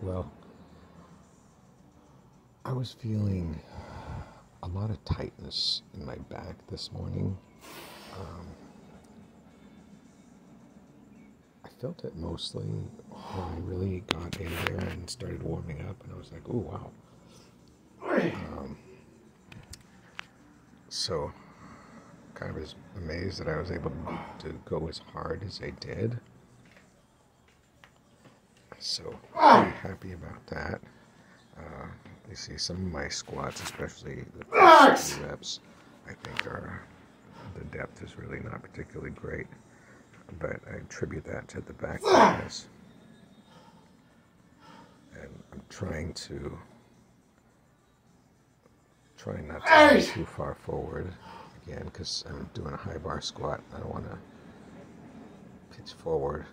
Well, I was feeling a lot of tightness in my back this morning. Um, I felt it mostly when I really got in there and started warming up, and I was like, "Oh wow!" Um, so, kind of was amazed that I was able to go as hard as I did. So, pretty happy about that. You see, some of my squats, especially the first few reps, I think the depth is really not particularly great, but I attribute that to the back tightness. And I'm trying not to go too far forward again, because I'm doing a high bar squat. I don't want to pitch forward,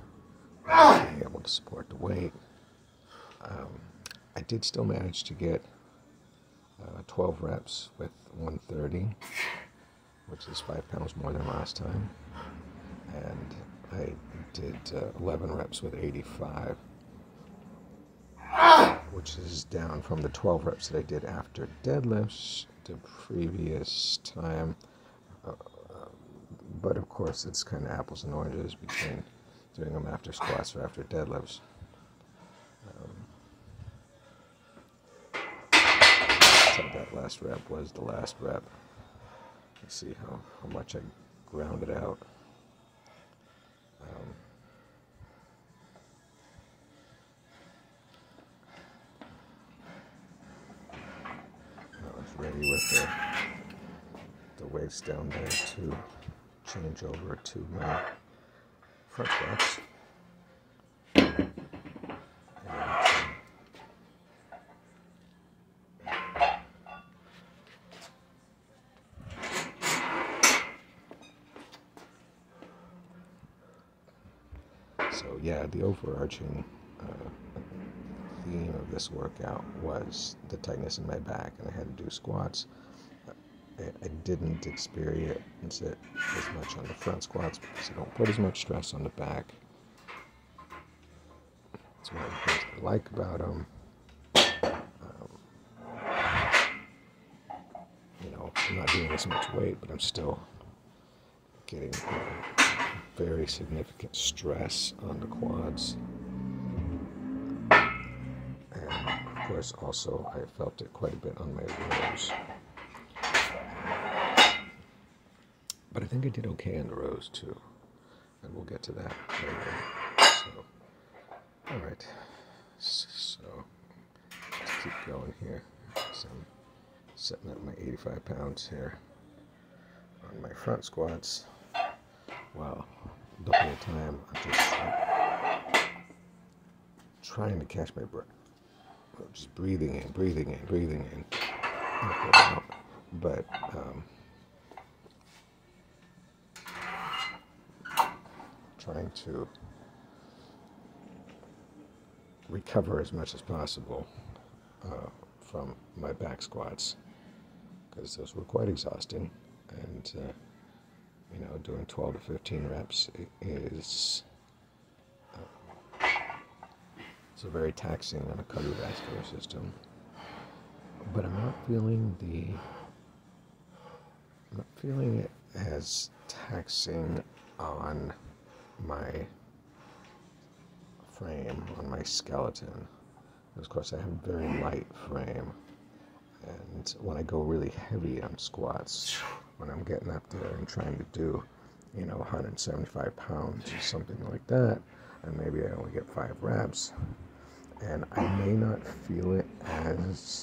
being able to support the weight. I did still manage to get 12 reps with 130, which is 5 pounds more than last time. And I did 11 reps with 85, which is down from the 12 reps that I did after deadlifts the previous time. But of course, it's kind of apples and oranges between doing them after squats or after deadlifts. So that last rep was the last rep. Let's see how much I grounded out. I was ready with the weights down there to change over to my front squats. So yeah, the overarching theme of this workout was the tightness in my back, and I had to do squats. I didn't experience it as much on the front squats because I don't put as much stress on the back. That's one of the things I like about them. I'm not doing as much weight, but I'm still getting very significant stress on the quads. And of course, also, I felt it quite a bit on my rows. But I think I did okay on the rows too. And we'll get to that later. So, alright. So, let's keep going here. So I'm setting up my 85 pounds here on my front squats. Wow. The whole time I'm just trying to catch my breath. Just breathing in, but trying to recover as much as possible from my back squats, because those were quite exhausting, and doing 12 to 15 reps is it's very taxing on the cardiovascular system. But I'm not feeling it as taxing on my frame, on my skeleton. Of course, I have a very light frame, and when I go really heavy on squats, when I'm getting up there and trying to do 175 pounds or something like that, and maybe I only get 5 reps, and I may not feel it as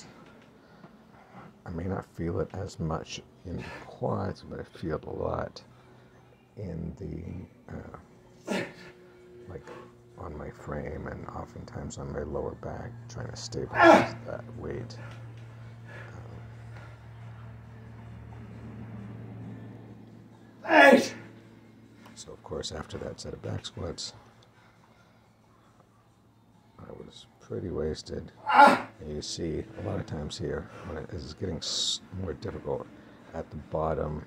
much in the quads, but I feel it a lot in the like on my frame, and oftentimes on my lower back, trying to stabilize that weight. So of course, after that set of back squats, I was pretty wasted. And you see a lot of times here, when it is getting more difficult at the bottom,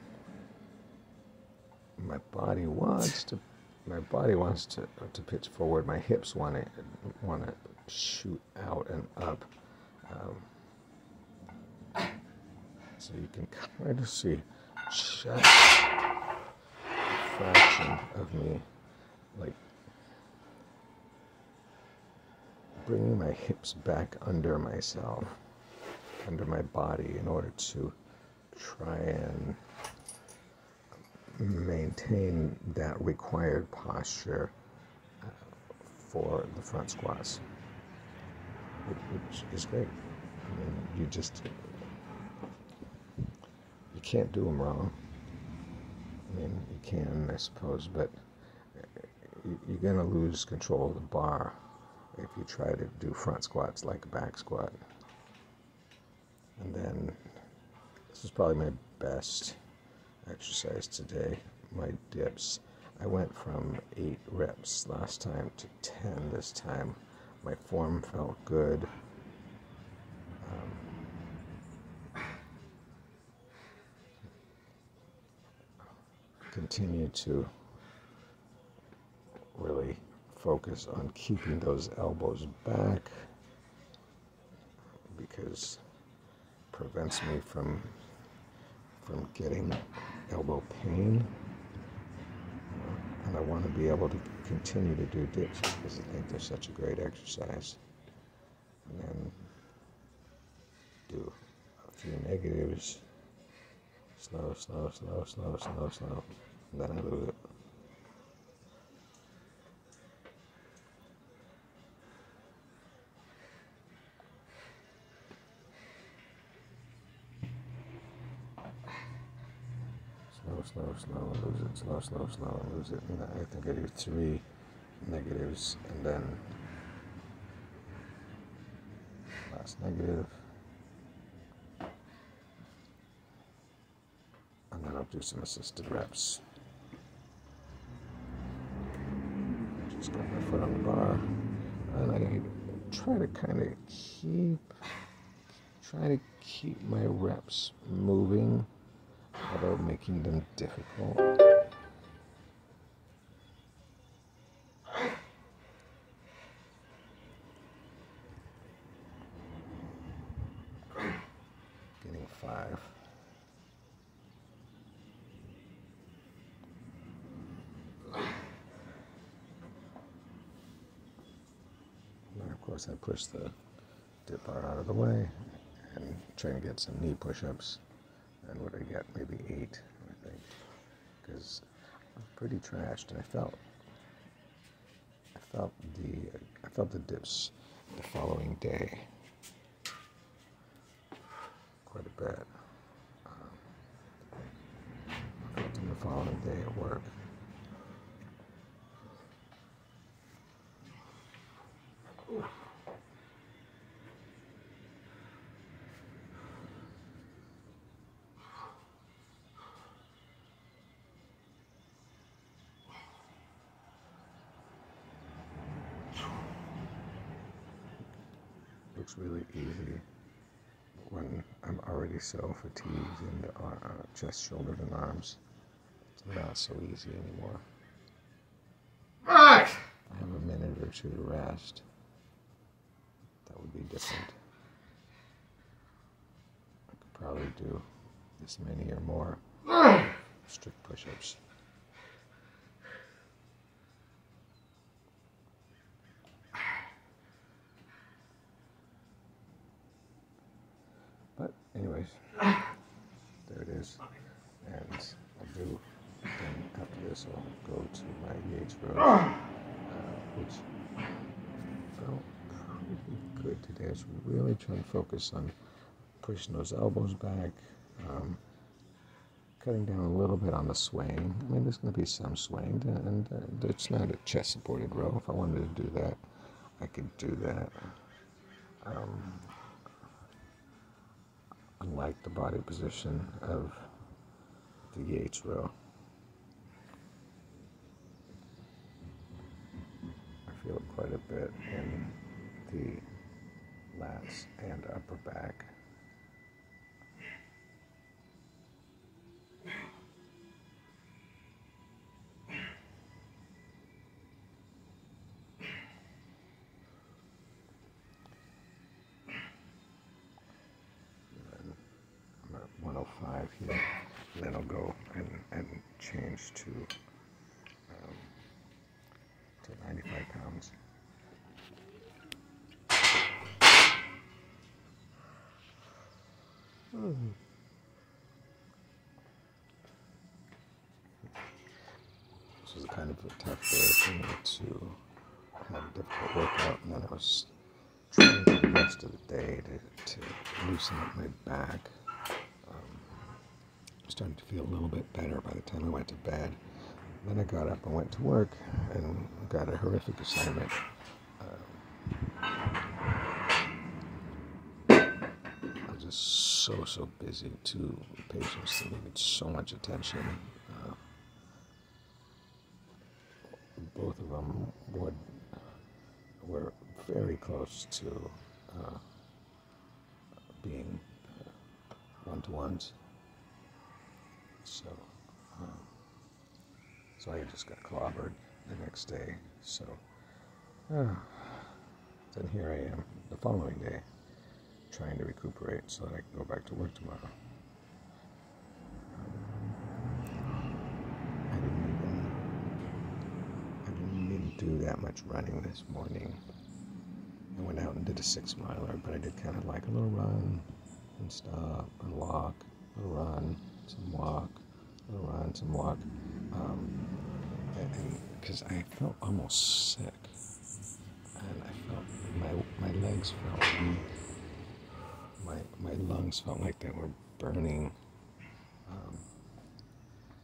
my body wants to pitch forward. My hips want to shoot out and up. So you can kind of see just a fraction of me, like bringing my hips back under myself, under my body, in order to try and maintain that required posture for the front squats, which is great. I mean, you can't do them wrong. I mean, you can, I suppose, but you're going to lose control of the bar if you try to do front squats like a back squat. And then, this is probably my best exercise today, my dips. I went from 8 reps last time to 10 this time. My form felt good. Continue to really focus on keeping those elbows back, because it prevents me from getting elbow pain. And I want to be able to continue to do dips because I think they're such a great exercise. And then do a few negatives. Slow, slow, slow, slow, slow, slow. And then I lose it. Slow, slow, lose it. Slow, slow, slow, lose it. And I think I do 3 negatives, and then last negative. And then I'll do some assisted reps. Just got my foot on the bar. And I try to kind of keep my reps moving without making them difficult. Getting 5. And then of course I push the dip bar out of the way and try to get some knee push-ups. And what I get, maybe 8, I think, because I'm pretty trashed, and I felt the dips the following day quite a bit. I felt them the following day at work. Looks really easy when I'm already so fatigued in the chest, shoulders, and arms. It's not so easy anymore. I have a minute or 2 to rest. That would be different. I could probably do this many or more strict push-ups. But anyways, there it is. And I'll do, then after this I'll go to my Yates rows, which felt pretty good today. I was really trying to focus on pushing those elbows back, cutting down a little bit on the swaying. I mean, there's going to be some swaying, and it's not a chest-supported row. If I wanted to do that, I could do that. I like the body position of the Yates row. I feel it quite a bit in the lats and upper back. change to 95 pounds. This was kind of a tough day for me to have a difficult workout, and then I was trying for the rest of the day to loosen up my back. I was starting to feel a little bit better by the time I went to bed. Then I got up and went to work and got a horrific assignment. I was just so busy. 2 patients that needed so much attention. Both of them were very close to being one-to-ones. So I just got clobbered the next day. So then here I am the following day, trying to recuperate so that I can go back to work tomorrow. I didn't even do that much running this morning. I went out and did a 6-miler, but I did kind of like a little run and stop and walk, a little run, some walk, a little run, some walk. And because I felt almost sick, and I felt my legs felt weak, my lungs felt like they were burning.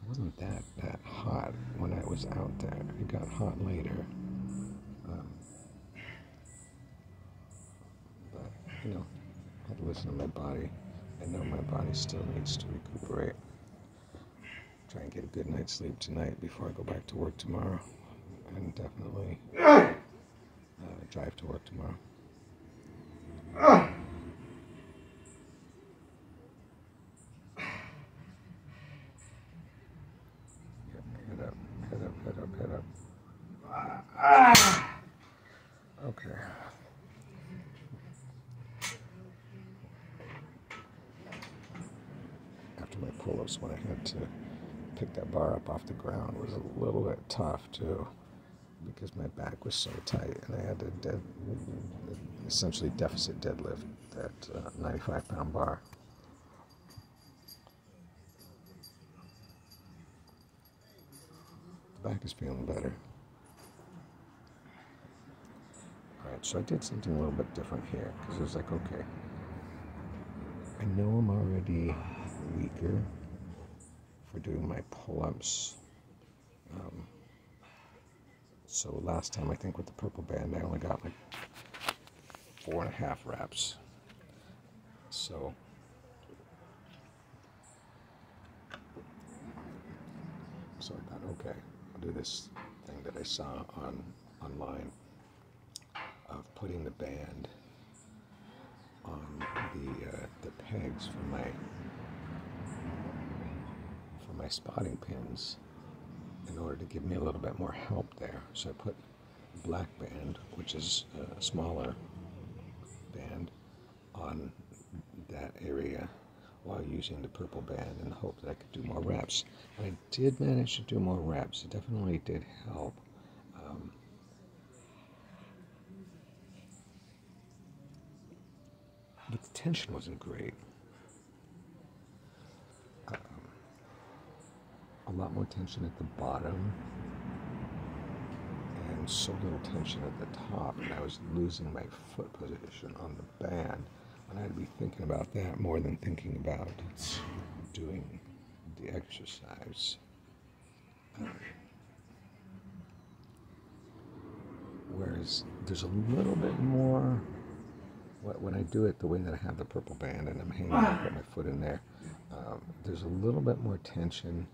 It wasn't that hot when I was out there. It got hot later. But, you know, I had to listen to my body. I know my body still needs to recuperate. Try and get a good night's sleep tonight before I go back to work tomorrow. And definitely drive to work tomorrow. Head up. Okay. After my pull-ups, when I had to pick that bar up off the ground, was a little bit tough too, because my back was so tight, and I had to essentially deficit deadlift that 95-pound bar. The back is feeling better. Alright, so I did something a little bit different here, because it was like, okay, I know I'm already weaker for doing my pull-ups. So last time, I think with the purple band, I only got like 4.5 reps. So I thought, okay, I'll do this thing that I saw online of putting the band on the pegs for my spotting pins in order to give me a little bit more help there. So I put a black band, which is a smaller band, on that area while using the purple band in the hope that I could do more reps. And I did manage to do more reps. It definitely did help. But the tension wasn't great. A lot more tension at the bottom and so little tension at the top, and I was losing my foot position on the band, and I had to be thinking about that more than thinking about doing the exercise. Whereas there's a little bit more, when I do it the way that I have the purple band and I'm hanging, I put my foot in there, there's a little bit more tension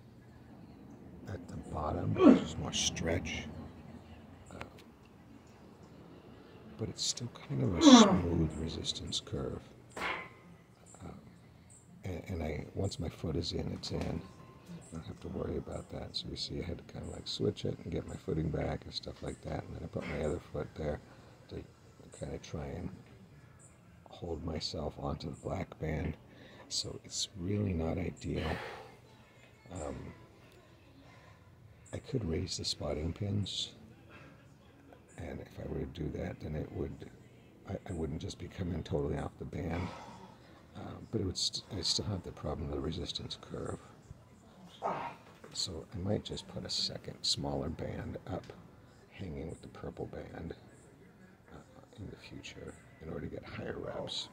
at the bottom, there's more stretch, but it's still kind of a smooth resistance curve. And once my foot is in, it's in. I don't have to worry about that. So you see, I had to kind of like switch it and get my footing back and stuff like that. And then I put my other foot there to kind of try and hold myself onto the black band. So it's really not ideal. I could raise the spotting pins, and if I were to do that, then it would, I wouldn't just be coming totally off the band, but it would I still have the problem of the resistance curve. So I might just put a second smaller band up, hanging with the purple band in the future in order to get higher revs.